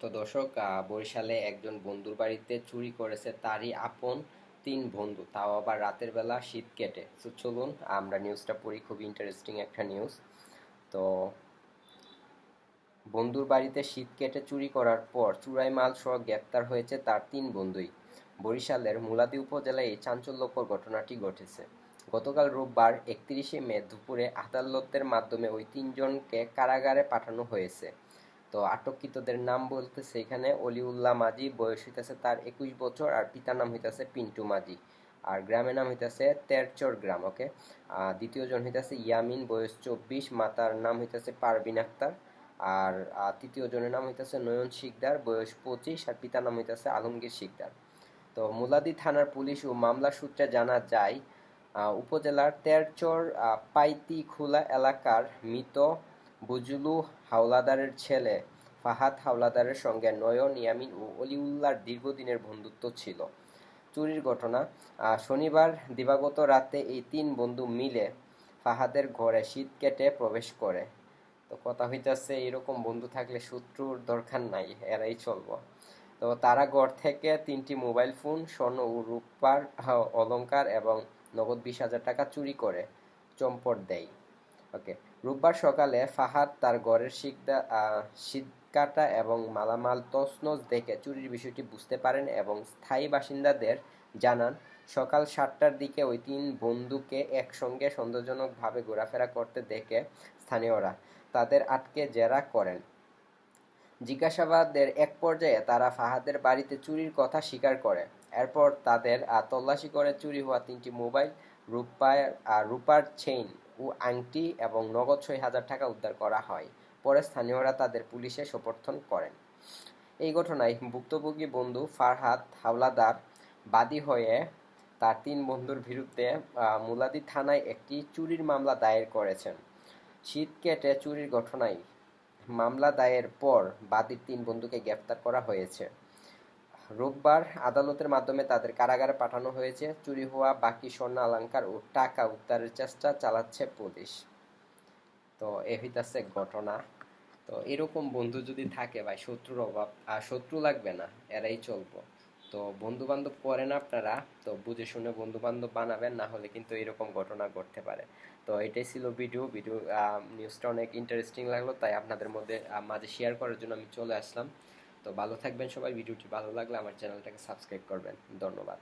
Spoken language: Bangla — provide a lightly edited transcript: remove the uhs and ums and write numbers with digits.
তো দর্শক, বরিশালে একজন বন্ধুর বাড়িতে চুরি করেছে তারই আপন তিন বন্ধু, তাও আবার রাতের বেলা শীত কেটে। তো চলুন আমরা নিউজটা পড়ি, খুব ইন্টারেস্টিং একটা নিউজ। তো বন্ধুর বাড়িতে শীত কেটে চুরি করার পর চুরাই মাল সহ গ্রেপ্তার হয়েছে তার তিন বন্ধুই। বরিশালের মুলাদী উপজেলায় এই চাঞ্চল্যকর ঘটনাটি ঘটেছে। গতকাল রোববার 31শে মে দুপুরে আদালতের মাধ্যমে ওই তিনজনকে কারাগারে পাঠানো হয়েছে। তো আটককৃতদের নাম বলতেছে এখানে অলিউল্লাহ মাঝি, বয়স হইতেছে তার 21 বছর, আর পিতার নাম হইতেছে পিন্টু মাঝি, আর গ্রামের নাম হইতেছে তেরচর গ্রাম। ওকে। দ্বিতীয় জন হইতেছে ইয়ামিন, বয়স 24, মাতার নাম হইতেছে পারবিন আক্তার। আর তৃতীয় জনের নাম হইতেছে নয়ন শিকদার, বয়স 25, আর পিতার নাম হইতেছে আলমগীর শিকদার। তো মুলাদী থানার পুলিশ ও মামলা সূত্রে জানা যায়, উপজেলার তেরচর পাইতিখোলা এলাকার মৃত বুজলু হাওলাদারের ছেলে ফাহাদ হাওলাদারের সঙ্গে নয়ন, ইয়ামিন ও অলিউল্লাহর দীর্ঘদিনের বন্ধুত্ব ছিল। চুরির ঘটনা শনিবার দিবাগত রাতে এই তিন বন্ধু মিলে ফাহাদের ঘরে শীত কেটে প্রবেশ করে। তো কথা হইতেছে এরকম বন্ধু থাকলে শত্রুর দরকার নাই, এরাই চলবো। তো তারা ঘর থেকে 3টি মোবাইল ফোন, স্বর্ণ ও রূপার অলংকার এবং নগদ 20,000 টাকা চুরি করে চম্পট দেয়। ওকে। রোববার সকালে ফাহাদ তার ঘরের সিককাটা এবং মালামাল তছনছ দেখে চুরির বিষয়টি বুঝতে পারেন এবং স্থায়ী বাসিন্দাদের জানান। সকাল 7টার দিকে ওই তিন বন্ধুকে একসঙ্গে সন্দেহজনকভাবে ঘোরাফেরা করতে দেখে স্থানীয়রা তাদের আটকে জেরা করেন। জিজ্ঞাসাবাদের এক পর্যায়ে তারা ফাহাদের বাড়িতে চুরির কথা স্বীকার করে। এরপর তাদের তল্লাশি করে চুরি হওয়া 3টি মোবাইল, রূপার চেইন ও আংটি এবং নগদ 6,000 টাকা উদ্ধার করা হয়। পরে স্থানীয়রা তাদের পুলিশে সোপর্দ করেন। এই ঘটনায় ভুক্তভোগী বন্ধু ফারহাদ হাওলাদার বাদী হয়ে তার তিন বন্ধুর বিরুদ্ধে মুলাদী থানায় একটি চুরির মামলা দায়ের করেছেন। শীত কেটে চুরির ঘটনায় মামলা দায়ের পর বাদীর তিন বন্ধুকে গ্রেপ্তার করা হয়েছে। রোববার আদালতের মাধ্যমে তাদের কারাগারে পাঠানো হয়েছে। চুরি হওয়া বাকি স্বর্ণ অলংকার ও টাকা উদ্ধারের চেষ্টা চালাচ্ছে পুলিশ। তো এ হইতাছে ঘটনা। তো এরকম বন্ধু যদি থাকে ভাই, শত্রুর অভাব আর শত্রু লাগবে না, এরাই চলবো। তো বন্ধু বান্ধব করেন আপনারা, তো বুঝে শুনে বন্ধু বান্ধব বানাবেন, না হলে কিন্তু এরকম ঘটনা ঘটতে পারে। তো এটাই ছিল ভিডিও নিউজটা অনেক ইন্টারেস্টিং লাগলো, তাই আপনাদের মধ্যে মাঝে শেয়ার করার জন্য আমি চলে আসলাম। তো ভালো থাকবেন সবাই, ভিডিওটি ভালো লাগলে আমার চ্যানেলটাকে সাবস্ক্রাইব করবেন। ধন্যবাদ।